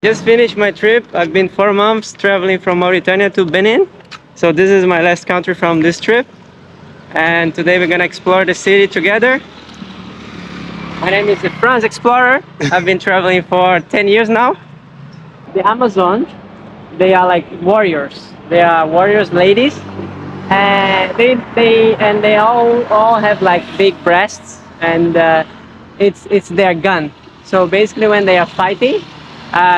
Just finished my trip. I've been 4 months traveling from Mauritania to Benin. So this is my last country from this trip. And today we're gonna explore the city together. My name is the FranzExplorer. I've been traveling for 10 years now. The Amazon, they are like warriors. They are warriors ladies. And they all have like big breasts, and it's their gun. So basically when they are fighting,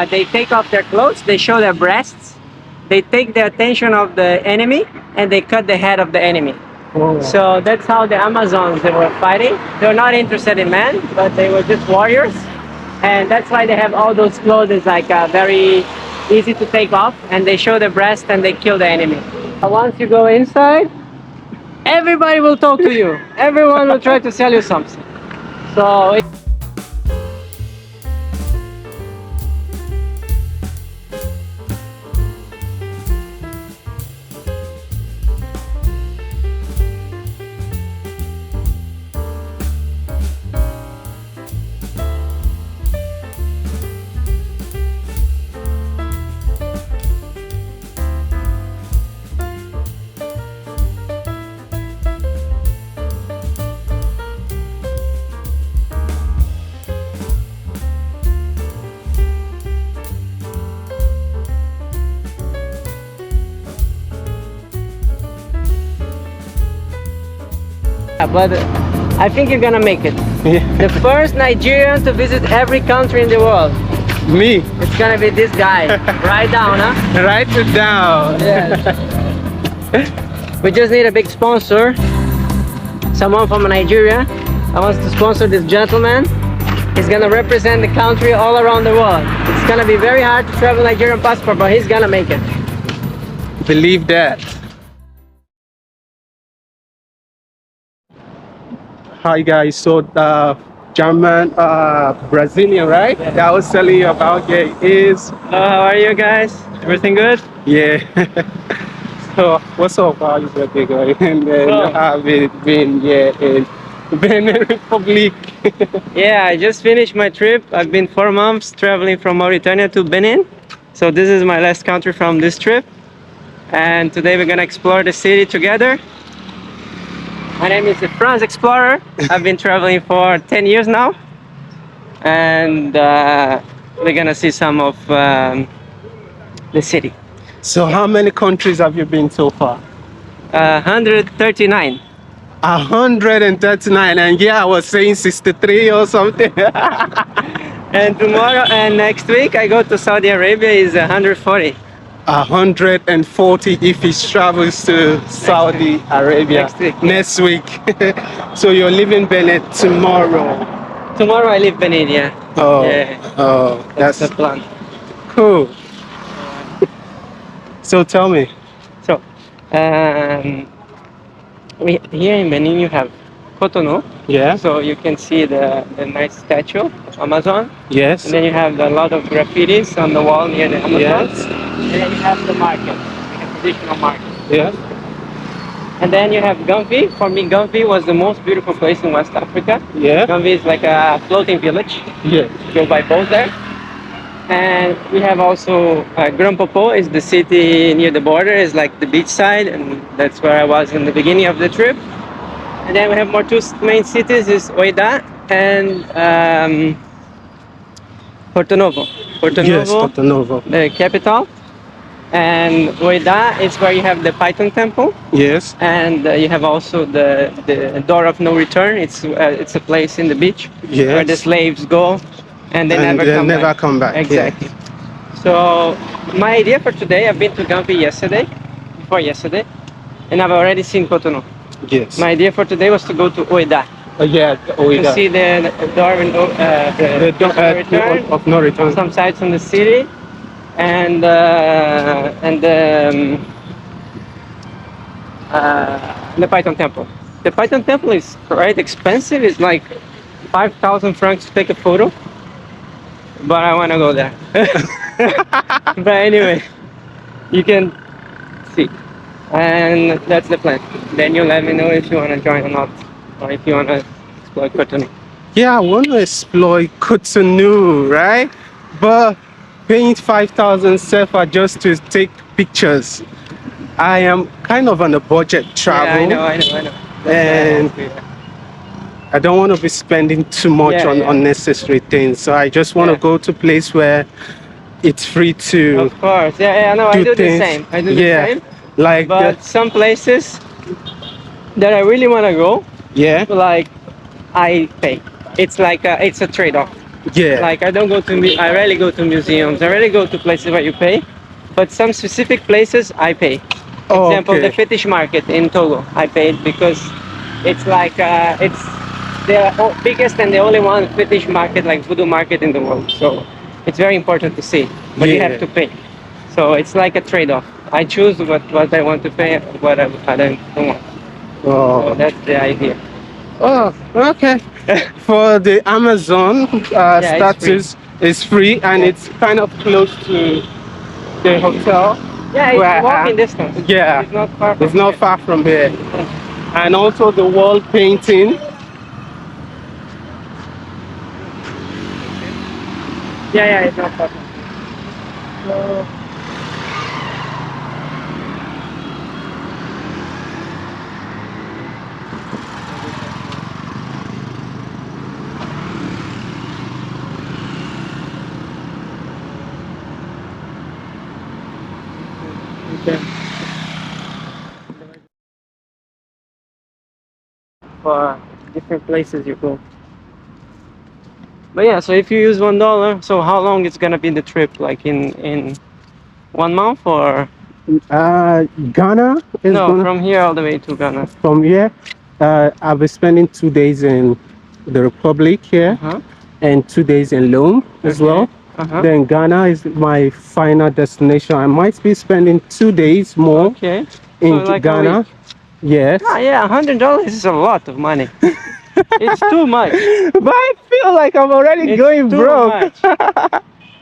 they take off their clothes, they show their breasts, they take the attention of the enemy, and they cut the head of the enemy. Oh. So that's how the Amazons, they were fighting. They were not interested in men, but they were just warriors. And that's why they have all those clothes. It's like very easy to take off, and they show the breast and they kill the enemy. Once you go inside, everybody will talk to you. Everyone will try to sell you something. So but I think you're gonna make it. Yeah. The first Nigerian to visit every country in the world. Me? It's gonna be this guy. Write down, huh? Write it down. Yes. We just need a big sponsor. Someone from Nigeria that wants to sponsor this gentleman. He's gonna represent the country all around the world. It's gonna be very hard to travel Nigerian passport, but he's gonna make it. Believe that. Hi guys, so German, Brazilian, right? Yeah. That I was telling you about, yeah, is. Hello, how are you guys? Everything good? Yeah. So what's up? How is everything going? And then Well, I've been in Benin Republic. yeah, I just finished my trip. I've been 4 months traveling from Mauritania to Benin. So this is my last country from this trip. And today we're gonna explore the city together. My name is the FranzExplorer. I've been traveling for 10 years now. And we're gonna see some of the city. So how many countries have you been so far? 139. 139, and yeah, I was saying 63 or something. And tomorrow and next week I go to Saudi Arabia is 140. 140 if he travels to Saudi Arabia next week. So you're leaving Benin tomorrow? Tomorrow I leave Benin, yeah. Oh, Yeah. oh, That's the plan. cool. So tell me. So, here in Benin you have Cotonou. Yeah. So you can see the nice statue of Amazon. Yes. And then you have a lot of graffitis on the wall near the Amazon. Yes. And then you have the market, like a traditional market. Yes. And then you have Gamvi. For me, Gamvi was the most beautiful place in West Africa. Yeah. Gamvi is like a floating village. Yes. You go by boat there. And we have also Grand Popo is the city near the border, is like the beach side, and that's where I was in the beginning of the trip. And then we have more two main cities, is Oida and Porto Novo. Porto Yes, Novo, Cotonou. the capital. And Oida is where you have the Python temple. Yes. And you have also the door of no return. It's a place in the beach where the Yes. slaves go and they never come back. Exactly. Yeah. So my idea for today, I've been to Gampi before yesterday, and I've already seen Cotonou. Yes. My idea for today was to go to Oida Yeah. to see the door of no, the door return, of no return. some sites in the city, and the Python temple. The Python temple is quite expensive. It's like 5,000 francs to take a photo, but I want to go there. But anyway, you can see, and that's the plan. Then you let me know if you want to join or not, or if you want to explore Cotonou. Yeah, I want to explore Cotonou, right? But paying 5,000 sefa just to take pictures. I am kind of on a budget travel. Yeah, I know. And I don't want to be spending too much on unnecessary things. So I just want to go to a place where it's free to. Of course, no, I do the same. I do the same. Like, but some places that I really want to go, like I pay. It's like it's a trade-off. Yeah. Like I don't go to I rarely go to museums. I rarely go to places where you pay, but some specific places I pay. Example, the fetish market in Togo, I paid because it's like it's the biggest and the only one fetish market, like voodoo market in the world. So it's very important to see, but you have to pay. So it's like a trade-off. I choose what I want to pay, what I don't want. So that's the idea. Oh, okay. For the Amazon status is free and it's kind of close to the hotel. Yeah, it's walking distance. Yeah, it's not far from it's not far from here. And also the wall painting. Yeah, it's not far from here. So, for different places you go. But yeah, so if you use $1, so how long it's gonna be the trip? Like in 1 month or? Ghana is from here all the way to Ghana. From here, I'll be spending 2 days in the Republic here and 2 days in Lome as well. Then Ghana is my final destination. I might be spending 2 days more in like Ghana. Yes. Yeah, $100 is a lot of money. It's too much. But I feel like I'm already going broke.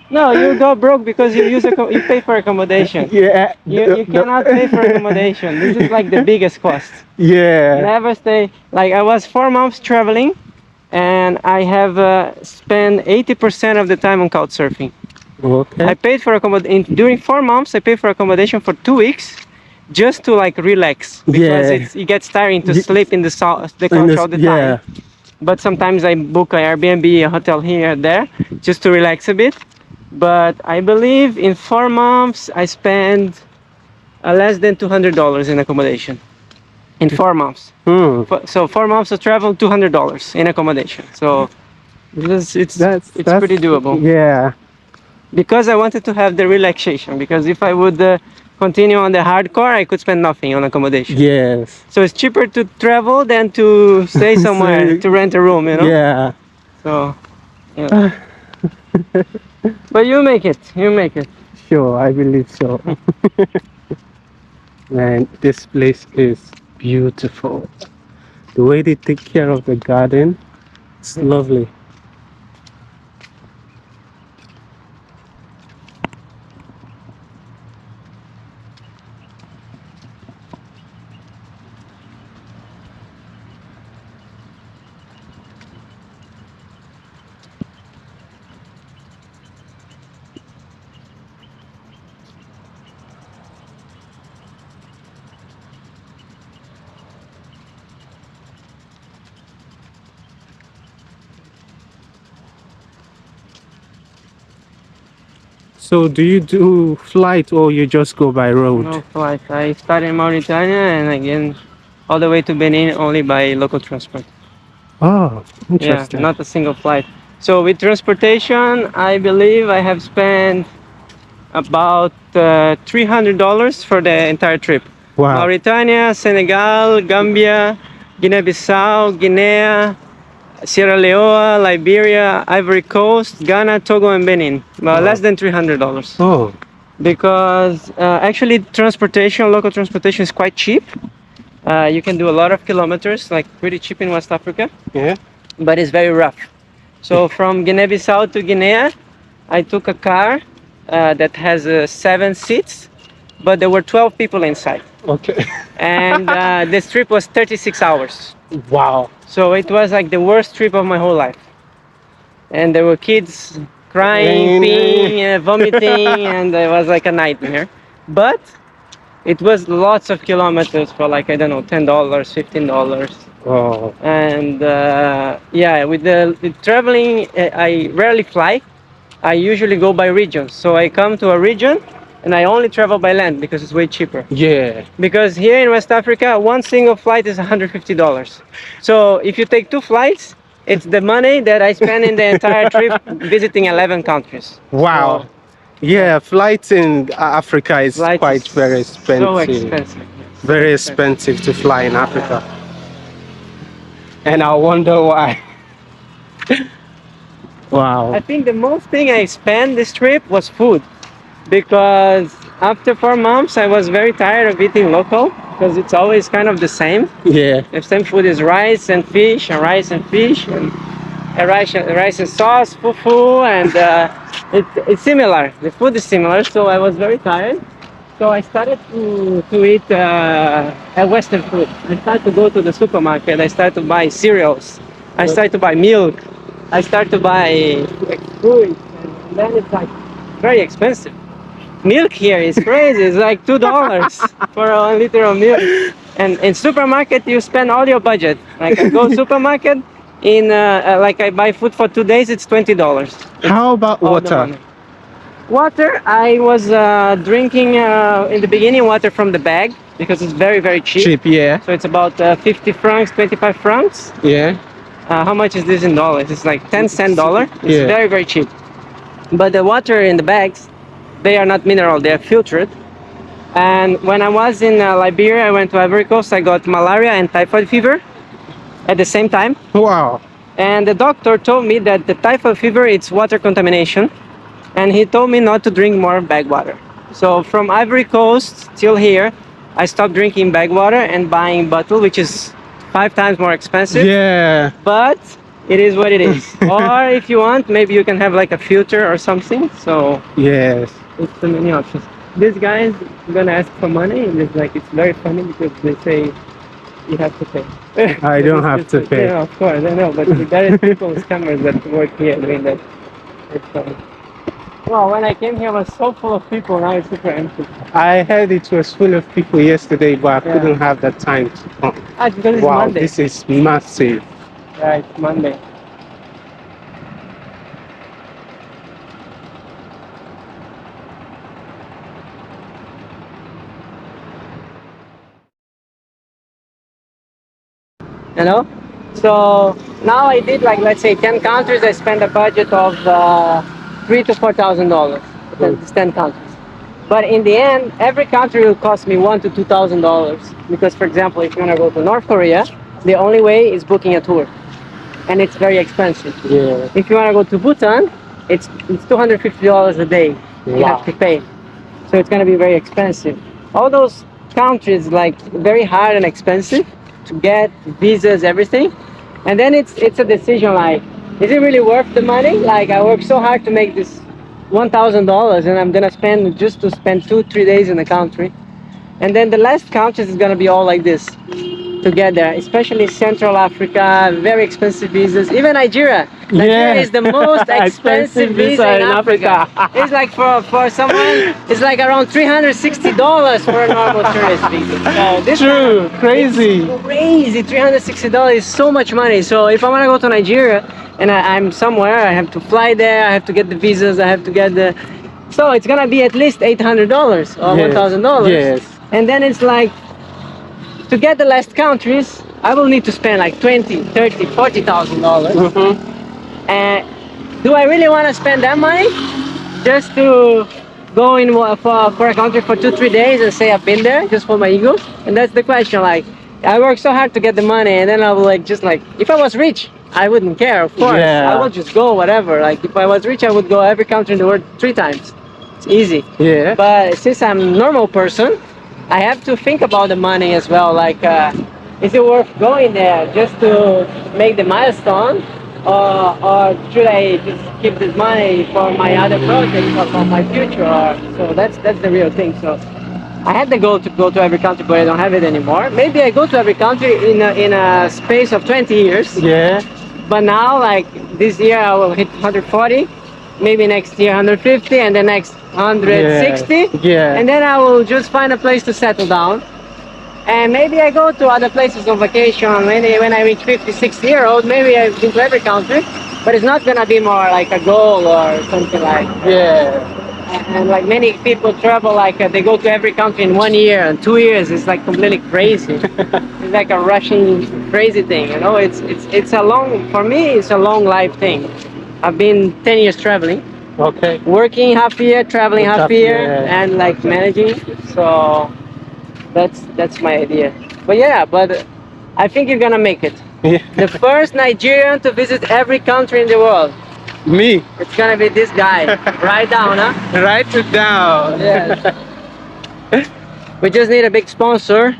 No, you go broke because you pay for accommodation. Yeah. You cannot pay for accommodation. This is like the biggest cost. Yeah. Never stay. Like I was 4 months traveling, and I have spent 80% of the time on couch surfing. Okay. I paid for accommodation during 4 months. I paid for accommodation for 2 weeks, just to like relax because it gets tiring to sleep in the couch all the time. But sometimes I book an Airbnb, a hotel here and there, just to relax a bit. But I believe in 4 months I spent less than $200 in accommodation. In 4 months. So 4 months of travel, $200 in accommodation. So it's pretty doable. Yeah. Because I wanted to have the relaxation. Because if I would continue on the hardcore, I could spend nothing on accommodation. Yes. So it's cheaper to travel than to stay somewhere, to rent a room, you know? Yeah. So, yeah. But you make it. Sure, I believe so. Man, this place is beautiful. The way they take care of the garden, it's lovely. So do you do flight or you just go by road? No flight. I started in Mauritania and again all the way to Benin only by local transport. Oh, interesting. Yeah, not a single flight. So with transportation, I believe I have spent about $300 for the entire trip. Wow. Mauritania, Senegal, Gambia, Guinea-Bissau, Guinea, Sierra Leone, Liberia, Ivory Coast, Ghana, Togo, and Benin. Well, less than $300. Oh. Because actually transportation, local transportation is quite cheap. You can do a lot of kilometers, like pretty cheap in West Africa. Yeah. But it's very rough. So from Guinea-Bissau to Guinea, I took a car that has 7 seats, but there were 12 people inside. Okay. And this trip was 36 hours. Wow. So it was like the worst trip of my whole life. And there were kids crying, peeing, vomiting, and it was like a nightmare. But it was lots of kilometers for like, I don't know, $10, $15. Oh. And yeah, with the traveling, I rarely fly. I usually go by regions. So I come to a region and I only travel by land because it's way cheaper. Yeah. Because here in West Africa, one single flight is $150. So if you take 2 flights, it's the money that I spend in the entire trip visiting 11 countries. Wow. So, yeah, flights in Africa is flights quite is very expensive. so expensive. Very expensive to fly in Africa. And I wonder why. Wow. I think the most thing I spent this trip was food, because after 4 months I was very tired of eating local, because it's always kind of the same. Yeah. The same food is rice and fish and rice and fish and rice and sauce, fufu, and it's similar. The food is similar, so I was very tired. So I started to eat Western food. I started to go to the supermarket. I started to buy cereals. I started to buy milk. I started to buy fruit, and then it's like very expensive. Milk here is crazy. It's like $2 for 1 liter of milk. And in supermarket, you spend all your budget. Like I go supermarket, like I buy food for 2 days, it's $20. How about water? Water, I was drinking in the beginning water from the bag because it's very, very cheap. Cheap, yeah. So it's about 50 francs, 25 francs. Yeah. How much is this in dollars? It's like 10-cent dollar. It's Yeah. very, very cheap. But the water in the bags, they are not mineral, they are filtered. And when I was in Liberia, I went to Ivory Coast, I got malaria and typhoid fever at the same time. Wow. And the doctor told me that the typhoid fever, it's water contamination. And he told me not to drink more bag water. So from Ivory Coast till here, I stopped drinking bag water and buying bottle, which is 5 times more expensive. Yeah. But it is what it is. Or if you want, maybe you can have like a filter or something. So yes, it's so many options. These guys gonna ask for money, and it's very funny because they say you have to pay. I don't have to pay. Yeah, of course, I know, but there is people, scammers that work here doing that. It's funny. Well, when I came here, it was so full of people. Now it's super empty. I heard it was full of people yesterday, but I couldn't have the time to come. Because it's Wow, Monday. this is massive. Yeah, it's Monday. You know, so now I did like, let's say 10 countries. I spent a budget of $3,000 to $4,000. It's 10 countries. But in the end, every country will cost me $1,000 to $2,000, because, for example, if you want to go to North Korea, the only way is booking a tour, and it's very expensive. Yeah. If you want to go to Bhutan, it's $250 a day. You have to pay, so it's going to be very expensive. All those countries, like, very hard and expensive to get visas, everything, and then it's a decision, like, is it really worth the money? Like, I worked so hard to make this $1,000, and I'm gonna spend just to spend 2-3 days in the country, and then the last countries is gonna be all like this to get there, especially Central Africa, very expensive visas. Even Nigeria. Nigeria is the most expensive visa in Africa. It's like for someone, it's like around $360 for a normal tourist visa. So this crazy. Crazy, $360 is so much money. So if I want to go to Nigeria and I'm somewhere, I have to fly there, I have to get the visas, I have to get the... So it's gonna be at least $800 or $1,000. Yes. And then it's like, to get the last countries, I will need to spend like $20,000, $30,000, $40,000. And do I really want to spend that money just to go in for a country for 2-3 days and say I've been there just for my ego? And that's the question. Like, I work so hard to get the money, and then I will if I was rich, I wouldn't care, of course. Yeah. I would just go whatever. Like, if I was rich, I would go every country in the world 3 times. It's easy. Yeah. But since I'm a normal person, I have to think about the money as well. Like, is it worth going there just to make the milestone, or should I just keep this money for my other projects or for my future? So that's the real thing. So I had the goal to go to every country, but I don't have it anymore. Maybe I go to every country in a space of 20 years. Yeah. But now, like this year, I will hit 140. maybe next year 150, and the next 160. Yeah. And then I will just find a place to settle down. And maybe I go to other places on vacation. When I reach 50, 60 years old, maybe I've been to every country. But it's not gonna be more like a goal or something like that. Yeah. And like many people travel, like they go to every country in 1 year and 2 years. It's like completely crazy. It's like a Russian crazy thing, you know. It's a long, for me, it's a long life thing. I've been 10 years traveling. Okay. Working half year, traveling half year, Yeah. and like managing. So that's my idea. But yeah, but I think you're gonna make it. Yeah. The first Nigerian to visit every country in the world. Me. It's gonna be this guy. Write down, huh? Write it down. Yes. We just need a big sponsor.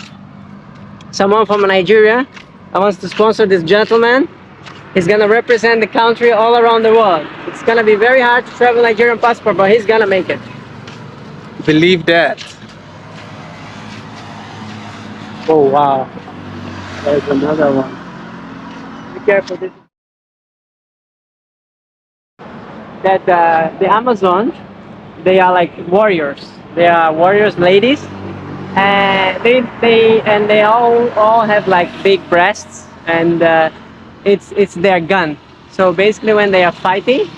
Someone from Nigeria that wants to sponsor this gentleman. He's gonna represent the country all around the world. It's gonna be very hard to travel Nigerian passport, but he's gonna make it. Believe that. Oh wow. There's another one. Be careful. This that the Amazon, they are like warriors. They are warriors, ladies, and they all have like big breasts, and it's their gun. So basically, when they are fighting,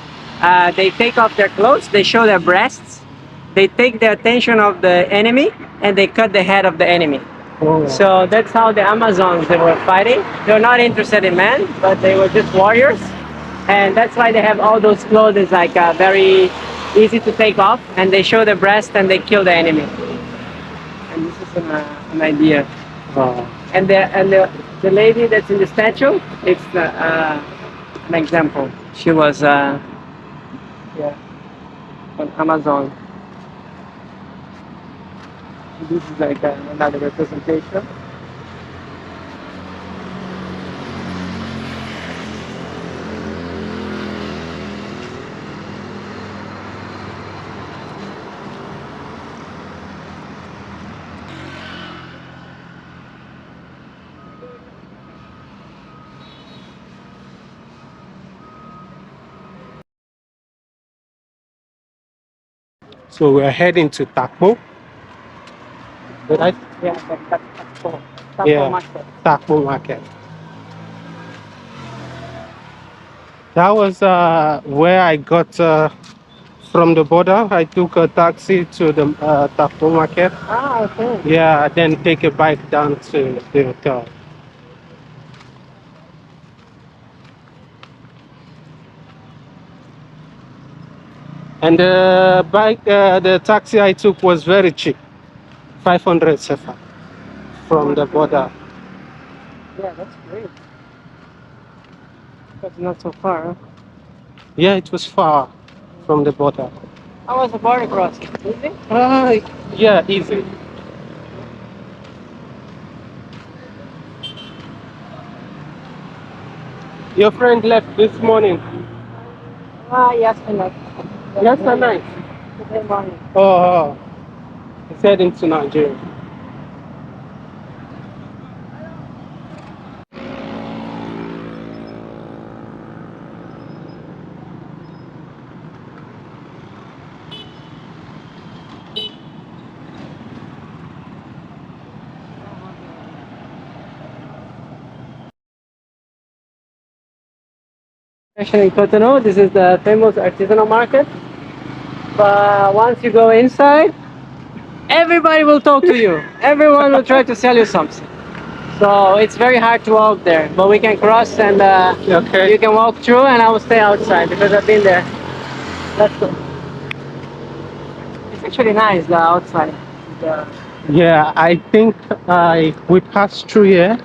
they take off their clothes, they show their breasts, they take the attention of the enemy, and they cut the head of the enemy. Oh. So that's how the Amazons, they were fighting. They were not interested in men, but they were just warriors. And that's why they have all those clothes. It's like very easy to take off, and they show the breast and they kill the enemy. And this is an idea. Oh. And the lady that's in the statue, it's an example. She was yeah, on Amazon. This is like another representation. So we're heading to Taco. Right? Yeah, that's cool. Yeah. Market. Taco Market. That was where I got from the border. I took a taxi to the Taco Market. Ah, okay. Yeah, then take a bike down to the hotel. And the taxi I took was very cheap, 500 sefa from the border. Yeah, that's great. That's not so far. Huh? Yeah, it was far from the border. How was the border crossing? Easy? Yeah, easy. Your friend left this morning. Ah, yesterday. Yesterday. Today morning. Oh, he's heading to Nigeria. Actually, in Cotonou, this is the famous artisanal market. But once you go inside, everybody will talk to you. Everyone will try to sell you something. So it's very hard to walk there. But we can cross, and Okay. you can walk through, and I will stay outside because I've been there. Let's go. It's actually nice, the outside. Yeah, I think we passed through here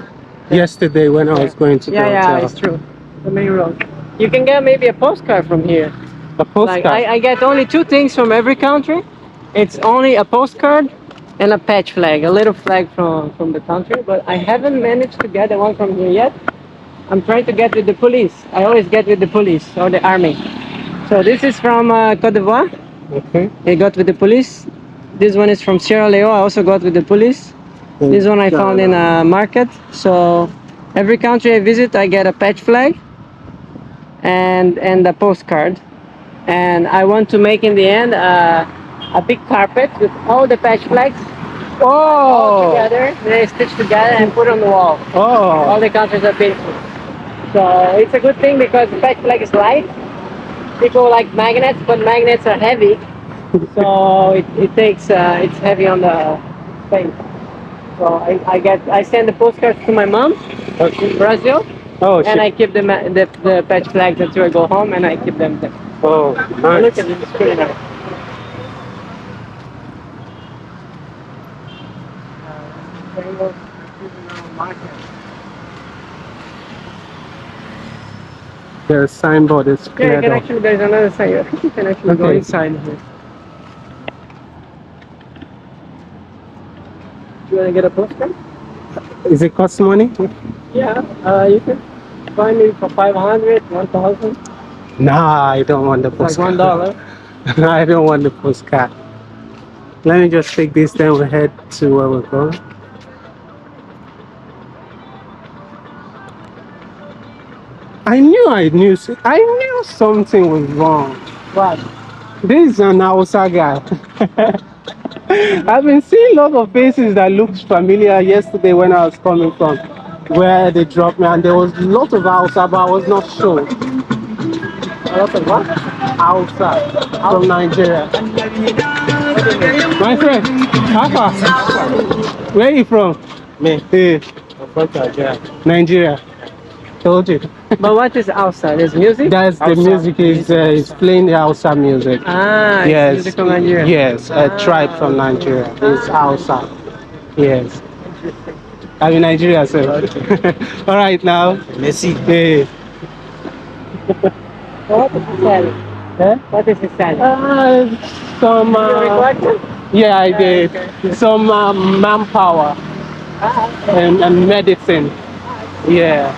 yesterday when I was going to the hotel. Yeah, it's true. The main road. You can get maybe a postcard from here. A postcard? Like I get only 2 things from every country. It's only a postcard and a patch flag, a little flag from the country. But I haven't managed to get the one from here yet. I'm trying to get with the police. I always get with the police or the army. So this is from Cote d'Ivoire. Okay. I got with the police. This one is from Sierra Leone. I also got with the police. This one I found in a market. So every country I visit, I get a patch flag and a postcard. and I want to make in the end a big carpet with all the patch flags all Oh, together, they stitch together and put on the wall. All oh, the countries are painted. So it's a good thing because the patch flag is light. People like magnets, but magnets are heavy, so it takes it's heavy on the paint. So I send the postcards to my mom in Brazil, oh, and I keep the patch flags until I go home, and I keep them there. oh, nice. Look at this, it's pretty nice. The signboard is Yeah, you cleared can off. actually, there's another side. I think you can actually go Okay. inside here. You want to get a postcard? Is it cost money? Yeah, you can find me for 500, 1,000. Nah, I don't want the It's like postcard. $1. I don't want the postcard. Let me just take this, then we'll head to where we're going. I knew something was wrong. What? This is an Hausa guy. I've been seeing lots of faces that looked familiar yesterday when I was coming from where they dropped me, and there was lots of Hausa, but I was not sure. A lot of what? Hausa from Nigeria. My friend, how far? Where are you from? Me, Hey, I'm from Nigeria. Nigeria. Told you. But what is outside? Is music? That's the Hausa. music is playing the Hausa music. Ah, it's Yes, music from Nigeria. yes, a tribe from Nigeria. It's Hausa. Yes. I'm in Nigeria, so. All right, now. Messi. Hey. So what is he selling? Eh? What is he selling? Some. You record him? Yeah, I did. Okay. Some manpower and medicine. Yeah.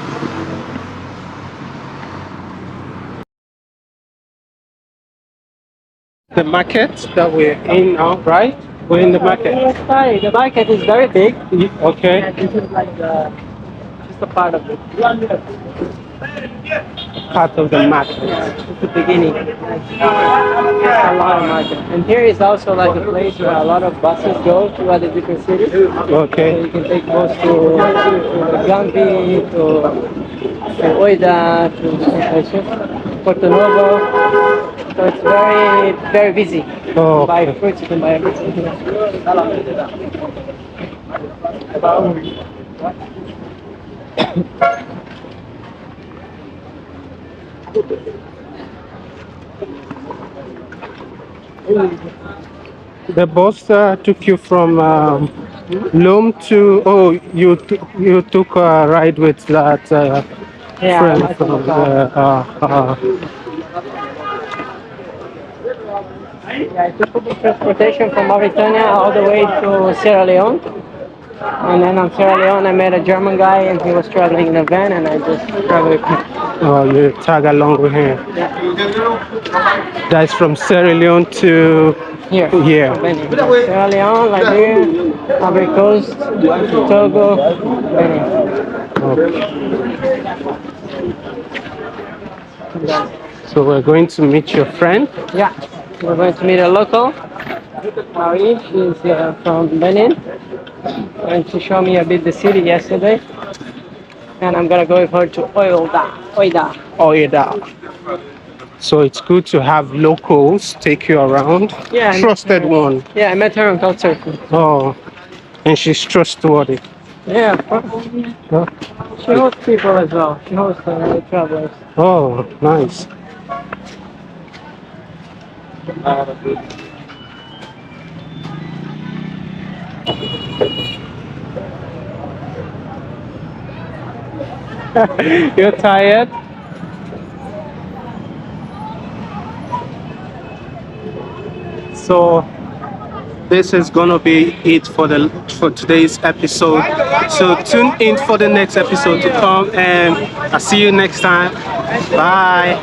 The market that we're in now, right? We're in the market. Sorry, the market is very big. Okay. And this is like just a part of it. Part of the market. Yeah, it's the beginning. It's a lot of market. And here is also like a place where a lot of buses go to other different cities. So Okay. you can take bus to Gambi, to Oida, to Cotonou. So it's very, very busy. Oh, You can buy okay. fruits, you can buy everything. The bus took you from Lome to. Oh, you took a ride with that Yeah, friend I from. took a Yeah, I took public transportation from Mauritania all the way to Sierra Leone. And then on Sierra Leone, I met a German guy and he was traveling in a van and I just traveled with him. Oh, you tag along with him. That's from Sierra Leone to Here. here. Benin. Sierra Leone, Liberia, Ivory Coast, Togo, Benin. Okay. So we're going to meet your friend. Yeah, we're going to meet a local. Marie, she's from Benin. And she showed me a bit the city yesterday. And I'm gonna go with her to Oida. Oh, yeah. So it's good to have locals take you around. Yeah, I Trusted met her. one. Yeah, I met her on Couchsurfing. Oh, and she's trustworthy. Yeah, of course. Huh? She hosts people as well. She hosts the travelers. Oh, nice. You're tired? So this is gonna be it for today's episode. So tune in for the next episode to come, and I'll see you next time. Bye.